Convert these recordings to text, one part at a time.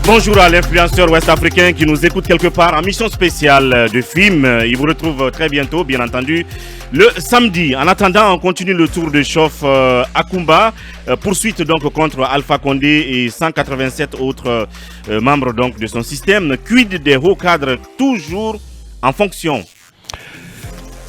Bonjour à l'influenceur ouest-africain qui nous écoute quelque part en mission spéciale de film. Il vous retrouve très bientôt, bien entendu, le samedi. En attendant, on continue le tour de chauffe à Kumba. Poursuite donc contre Alpha Condé et 187 autres membres donc de son système. Quid des hauts cadres toujours en fonction?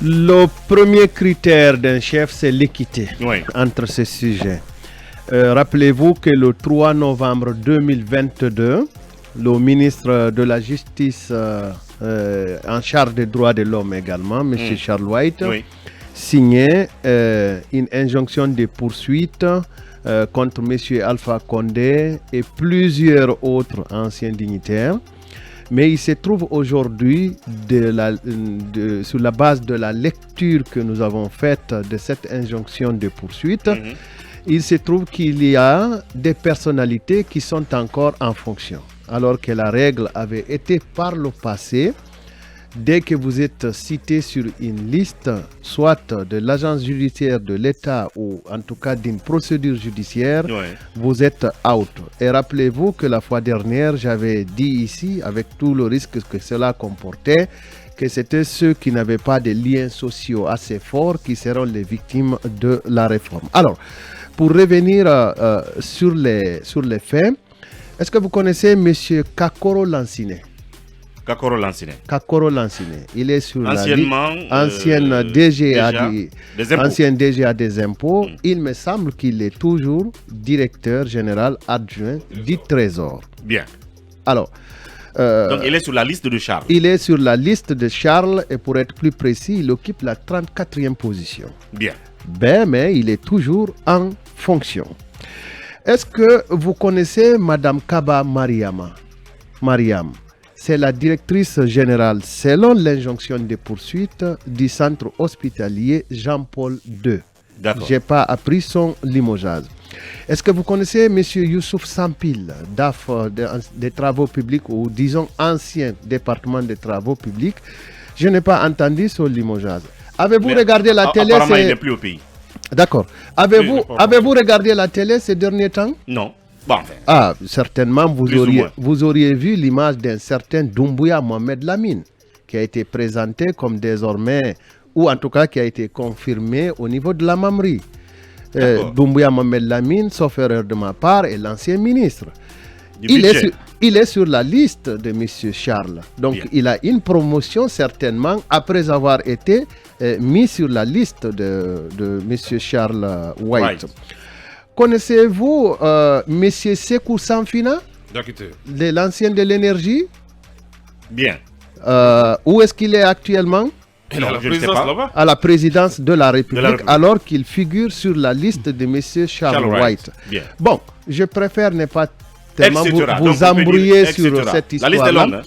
Le premier critère d'un chef, c'est l'équité entre ces sujets. Rappelez-vous que le 3 novembre 2022, le ministre de la Justice en charge des droits de l'homme également, M. Charles White, signait une injonction de poursuite contre M. Alpha Condé et plusieurs autres anciens dignitaires. Mais il se trouve aujourd'hui, sur la base de la lecture que nous avons faite de cette injonction de poursuite, il se trouve qu'il y a des personnalités qui sont encore en fonction. Alors que la règle avait été par le passé, dès que vous êtes cité sur une liste, soit de l'agence judiciaire de l'État ou en tout cas d'une procédure judiciaire, vous êtes out. Et rappelez-vous que la fois dernière, j'avais dit ici, avec tout le risque que cela comportait, que c'était ceux qui n'avaient pas de liens sociaux assez forts qui seront les victimes de la réforme. Alors, pour revenir sur les faits, est-ce que vous connaissez M. Kakoro Lansine? Kakoro Lansine. Kakoro Lansine. Il est sur ancienne DGA des impôts. Il me semble qu'il est toujours directeur général adjoint du Trésor. Bien. Alors, donc il est sur la liste de Charles. Il est sur la liste de Charles et pour être plus précis, il occupe la 34e position. Bien. Mais il est toujours en fonction. Est-ce que vous connaissez Madame Kaba Mariam? C'est la directrice générale, selon l'injonction de poursuite du centre hospitalier Jean-Paul II. D'accord. Je n'ai pas appris son limogeage. Est-ce que vous connaissez M. Youssouf Sampil, DAF des travaux publics ou disons ancien département des travaux publics? Je n'ai pas entendu son limogeage. Avez-vous regardé la télé? Apparemment, il n'est plus au pays. D'accord. Avez-vous regardé la télé ces derniers temps? Non. Bon, enfin, certainement, vous auriez vu l'image d'un certain Doumbouya Mohamed Lamine, qui a été présenté comme désormais, ou en tout cas qui a été confirmé au niveau de la Mamri. Doumbouya Mohamed Lamine, sauf erreur de ma part, est l'ancien ministre. Il est sur la liste de M. Charles. Donc, il a une promotion certainement après avoir été mis sur la liste de M. Charles White. Connaissez-vous M. Sekou Sanfina, de l'ancien de l'énergie? Bien. Où est-ce qu'il est actuellement? À la présidence de la République, alors qu'il figure sur la liste de M. Charles White. Bien. Bon, je préfère ne pas tellement vous embrouiller sur cette histoire-là.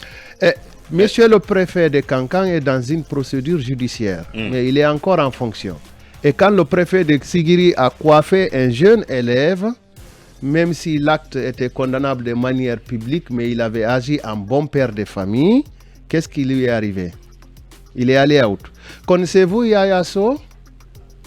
Monsieur le préfet de Kankan est dans une procédure judiciaire, mais il est encore en fonction. Et quand le préfet de Sigiri a coiffé un jeune élève, même si l'acte était condamnable de manière publique, mais il avait agi en bon père de famille, qu'est-ce qui lui est arrivé? Il est allé out. Connaissez-vous Yaya Sow?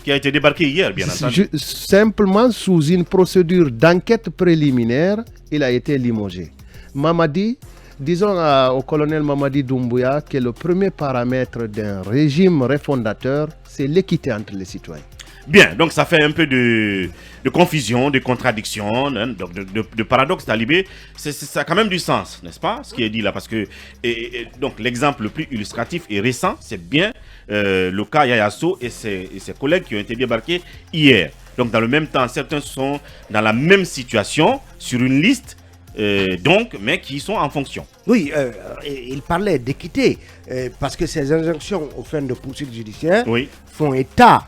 Qui a été débarqué hier, bien entendu. Simplement sous une procédure d'enquête préliminaire, il a été limogé. Mamadi, disons au colonel Mamadi Doumbouya que le premier paramètre d'un régime refondateur, c'est l'équité entre les citoyens. Bien, donc ça fait un peu de confusion, de contradiction, hein, de paradoxe talibé. Ça a quand même du sens, n'est-ce pas, ce qui est dit là? Parce que donc l'exemple le plus illustratif et récent, c'est bien le cas Yaya Sow et ses collègues qui ont été débarqués hier. Donc dans le même temps, certains sont dans la même situation sur une liste, mais qui sont en fonction. Oui, il parlait d'équité, parce que ces injonctions aux fins de poursuite judiciaire font état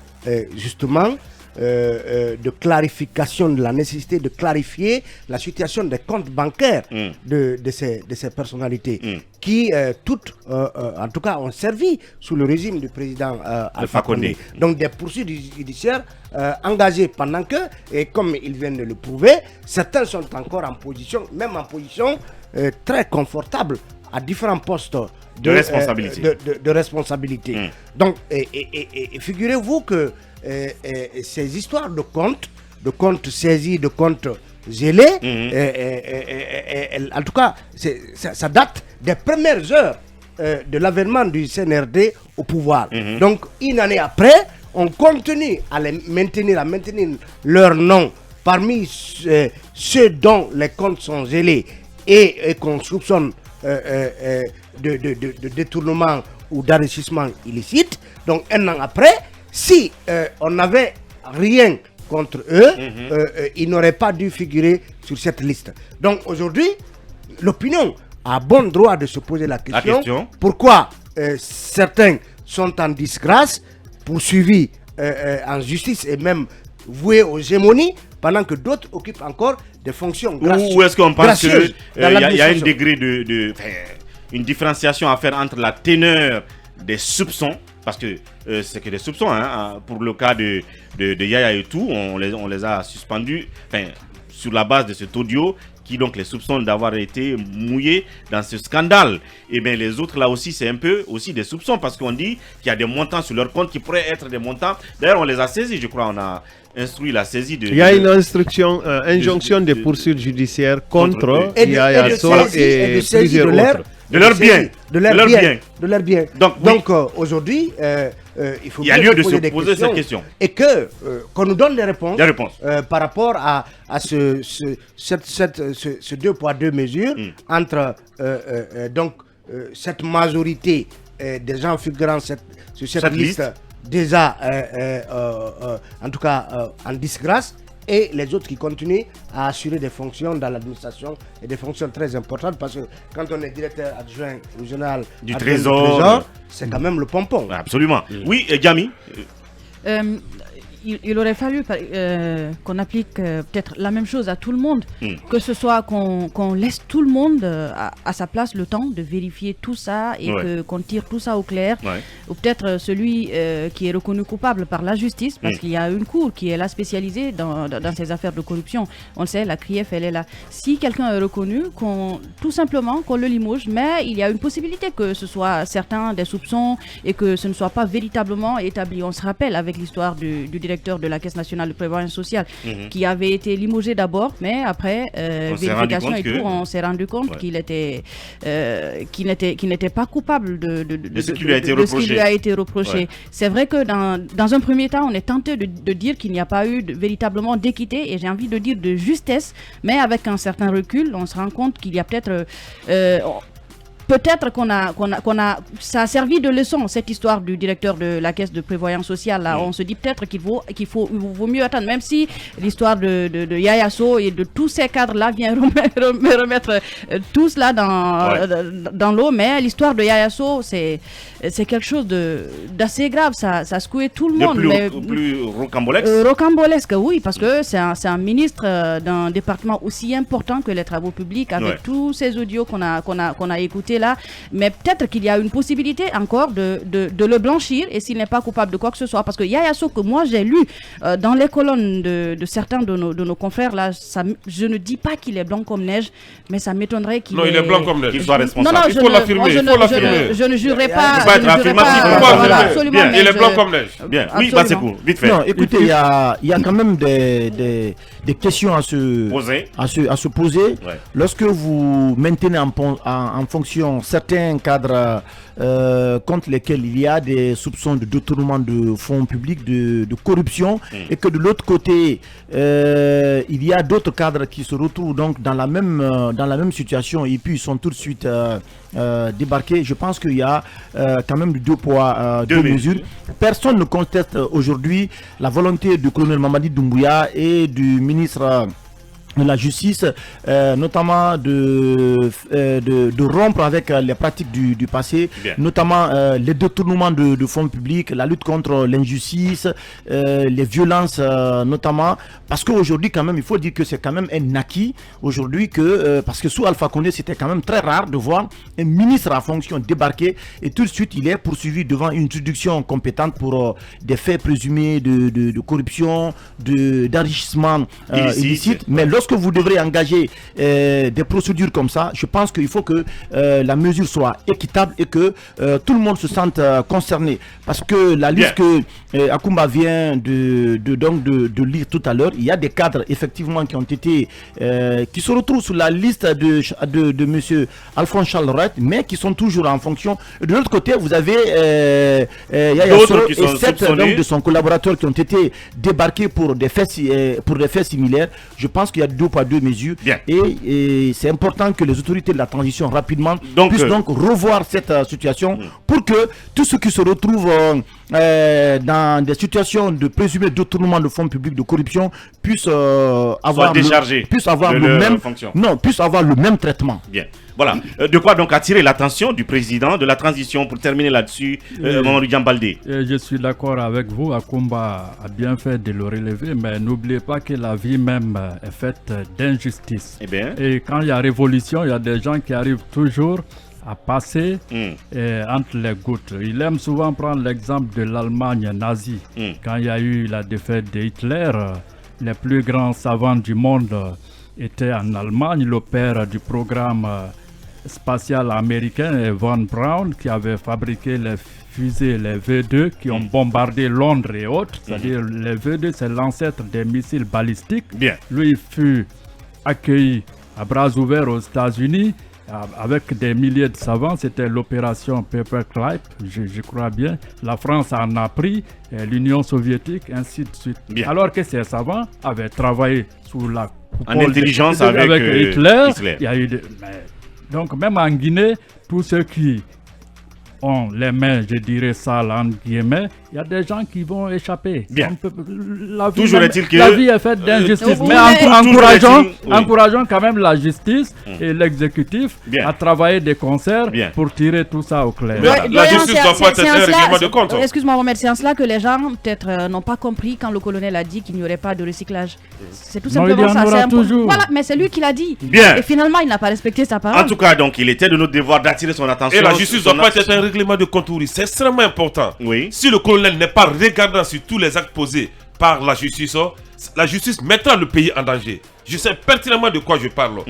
justement de clarification, de la nécessité de clarifier la situation des comptes bancaires de ces personnalités qui toutes, en tout cas, ont servi sous le régime du président Alpha Condé. Donc des poursuites judiciaires engagées pendant que, et comme ils viennent de le prouver, certains sont encore en position, même en position très confortable à différents postes de responsabilité. Donc, figurez-vous que ces histoires de comptes de comptes saisis, de comptes gelés. En tout cas, ça date des premières heures de l'avènement du CNRD au pouvoir. Donc, une année après, on continue à maintenir leur nom parmi ceux dont les comptes sont gelés et qu'on soupçonne de détournement ou d'enrichissement illicite. Donc, un an après, si on n'avait rien contre eux, ils n'auraient pas dû figurer sur cette liste. Donc, aujourd'hui, l'opinion a bon droit de se poser la question. Pourquoi certains sont en disgrâce, poursuivis en justice et même voués aux gémonies, pendant que d'autres occupent encore des fonctions gracieuses. Ou est-ce qu'on pense qu'il y a un degré une différenciation à faire entre la teneur des soupçons, parce que c'est que des soupçons, pour le cas de Yaya et tout, on les a suspendus sur la base de cet audio qui donc les soupçonnent d'avoir été mouillés dans ce scandale. Et bien les autres là aussi, c'est un peu aussi des soupçons, parce qu'on dit qu'il y a des montants sur leur compte qui pourraient être des montants. D'ailleurs, on les a saisis, je crois, on a instruit la saisie de... Il y a une injonction de poursuite judiciaire contre Yaya Sow et plusieurs autres. De leurs biens. De leurs biens. Donc aujourd'hui, il faut bien se poser ces questions. Et qu'on nous donne des réponses. Par rapport à ce 2 poids 2 mesures entre donc cette majorité des gens figurant sur cette liste déjà en tout cas en disgrâce, et les autres qui continuent à assurer des fonctions dans l'administration, et des fonctions très importantes, parce que quand on est directeur adjoint régional du Trésor, c'est quand même le pompon. Absolument. Oui, Gami. Il aurait fallu qu'on applique peut-être la même chose à tout le monde, que ce soit qu'on laisse tout le monde à sa place le temps de vérifier tout ça et qu'on tire tout ça au clair. Ou peut-être celui qui est reconnu coupable par la justice, parce qu'il y a une cour qui est là spécialisée dans ces affaires de corruption. On le sait, la CRIEF, elle est là. Si quelqu'un est reconnu, tout simplement qu'on le limoge, mais il y a une possibilité que ce soit certains des soupçons et que ce ne soit pas véritablement établi. On se rappelle avec l'histoire du directeur de la Caisse nationale de prévoyance sociale qui avait été limogé d'abord, mais après vérification et tout, on s'est rendu compte qu'il n'était pas coupable de ce qui lui a été reproché. C'est vrai que dans un premier temps, on est tenté de dire qu'il n'y a pas eu véritablement d'équité, et j'ai envie de dire de justesse, mais avec un certain recul, on se rend compte qu'il y a peut-être ça a servi de leçon, cette histoire du directeur de la caisse de prévoyance sociale là. On se dit peut-être qu'il vaut mieux attendre, même si l'histoire de Yaya Sow et de tous ces cadres là vient remettre tout cela dans l'eau, mais l'histoire de Yaya Sow, c'est quelque chose d'assez grave, ça a secoué tout le monde. Plus rocambolesque. Rocambolesque, oui, parce que c'est un ministre d'un département aussi important que les travaux publics, avec tous ces audios qu'on a écoutés là, mais peut-être qu'il y a une possibilité encore de le blanchir, et s'il n'est pas coupable de quoi que ce soit, parce que Yaya Sow, que moi j'ai lu dans les colonnes de certains de nos confrères là, je ne dis pas qu'il est blanc comme neige, mais ça m'étonnerait qu'il il est blanc comme neige, qu'il soit responsable. Il faut l'affirmer, je ne jurerai pas. Absolument, il est blanc comme neige. Bien. Oui, Basekou, vite fait. Non, écoutez, il y a quand même des questions à se poser. Lorsque vous maintenez en fonction certains cadres contre lesquels il y a des soupçons de détournement de fonds publics, de corruption, et que de l'autre côté, il y a d'autres cadres qui se retrouvent donc dans la même situation, et puis ils sont tout de suite débarqués. Je pense qu'il y a quand même 2 poids 2 mesures. Personne ne conteste aujourd'hui la volonté du colonel Mamadi Doumbouya et du ministre de la justice, notamment de rompre avec les pratiques du passé, notamment les détournements de fonds publics, la lutte contre l'injustice, les violences notamment, parce qu'aujourd'hui quand même, il faut dire que c'est quand même un acquis aujourd'hui, parce que sous Alpha Condé, c'était quand même très rare de voir un ministre en fonction débarquer et tout de suite il est poursuivi devant une juridiction compétente pour des faits présumés de corruption, d'enrichissement illicite. Mais lorsque vous devrez engager des procédures comme ça, je pense qu'il faut que la mesure soit équitable et que tout le monde se sente concerné. Parce que la liste que Akoumba vient de lire tout à l'heure, il y a des cadres effectivement qui ont été qui se retrouvent sur la liste de monsieur Alphonse Charles Wright, mais qui sont toujours en fonction. De l'autre côté, vous avez Yaya Soro et 7 de son collaborateur qui ont été débarqués pour des faits similaires. Je pense qu'il y a 2 poids 2 mesures. Et c'est important que les autorités de la transition rapidement puissent donc revoir cette situation pour que tous ceux qui se retrouvent dans des situations de présumé détournement de fonds publics, de corruption, puissent avoir le même traitement. Bien. Voilà. De quoi donc attirer l'attention du président de la transition pour terminer là-dessus, Mamadou Diambaldé. Je suis d'accord avec vous. Akoumba a bien fait de le relever, mais n'oubliez pas que la vie même est faite d'injustice. Et quand il y a révolution, il y a des gens qui arrivent toujours à passer entre les gouttes. Il aime souvent prendre l'exemple de l'Allemagne nazie. Quand il y a eu la défaite de Hitler, les plus grands savants du monde étaient en Allemagne. Le père du programme spatial américain, Von Braun, qui avait fabriqué les fusées, les V2, qui ont bombardé Londres et autres. C'est-à-dire les V2, c'est l'ancêtre des missiles balistiques. Lui, il fut accueilli à bras ouverts aux États-Unis avec des milliers de savants. C'était l'opération Paperclip, je crois bien. La France en a pris, l'Union soviétique, ainsi de suite. Alors que ces savants avaient travaillé sous la en intelligence avec Hitler. Il y a eu donc même en Guinée, tous ceux qui ont les mains, je dirais ça en guillemets, il y a des gens qui vont échapper. La vie est faite d'injustice, mais encourageons quand même la justice et l'exécutif à travailler des concerts pour tirer tout ça au clair. La justice doit pas être un règlement de compte. Excuse-moi Mohamed, c'est en cela que les gens peut-être n'ont pas compris quand le colonel a dit qu'il n'y aurait pas de recyclage. C'est tout simplement ça. Voilà, mais c'est lui qui l'a dit. Et finalement, il n'a pas respecté sa parole. En tout cas, donc, il était de notre devoir d'attirer son attention. Et la justice doit pas être un règlement de compte. C'est extrêmement important. Si le colonel n'est pas regardant sur tous les actes posés par la justice mettra le pays en danger. Je sais pertinemment de quoi je parle.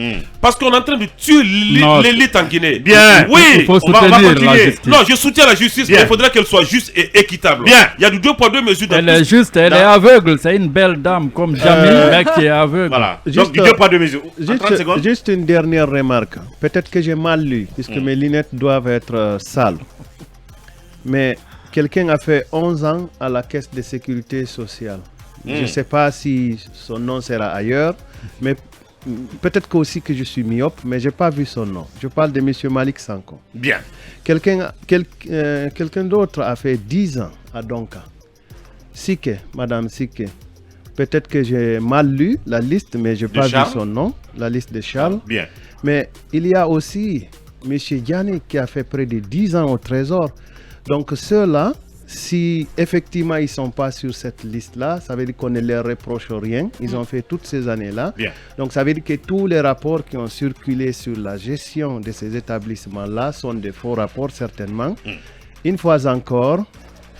Parce qu'on est en train de tuer l'élite en Guinée. Oui, il faut soutenir la justice. Non, je soutiens la justice, mais il faudrait qu'elle soit juste et équitable. Il y a du 2 poids 2 mesures. Elle est juste, elle est aveugle. C'est une belle dame comme Jamil, mais qui est aveugle. Voilà. Donc, du 2 poids 2 mesures. Juste une dernière remarque. Peut-être que j'ai mal lu, puisque mes lunettes doivent être sales. Mais quelqu'un a fait 11 ans à la Caisse de sécurité sociale. Je ne sais pas si son nom sera ailleurs, mais peut-être aussi que je suis myope, mais je n'ai pas vu son nom. Je parle de M. Malik Sanko. Quelqu'un d'autre a fait 10 ans à Donka. Sike, Madame Sike. Peut-être que j'ai mal lu la liste, mais je n'ai pas vu son nom, la liste de Charles. Mais il y a aussi M. Diané qui a fait près de 10 ans au Trésor. Donc ceux-là, si effectivement ils ne sont pas sur cette liste-là, ça veut dire qu'on ne leur reproche rien. Ils ont fait toutes ces années-là. Donc ça veut dire que tous les rapports qui ont circulé sur la gestion de ces établissements-là sont des faux rapports certainement. Une fois encore,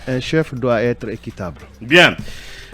un chef doit être équitable.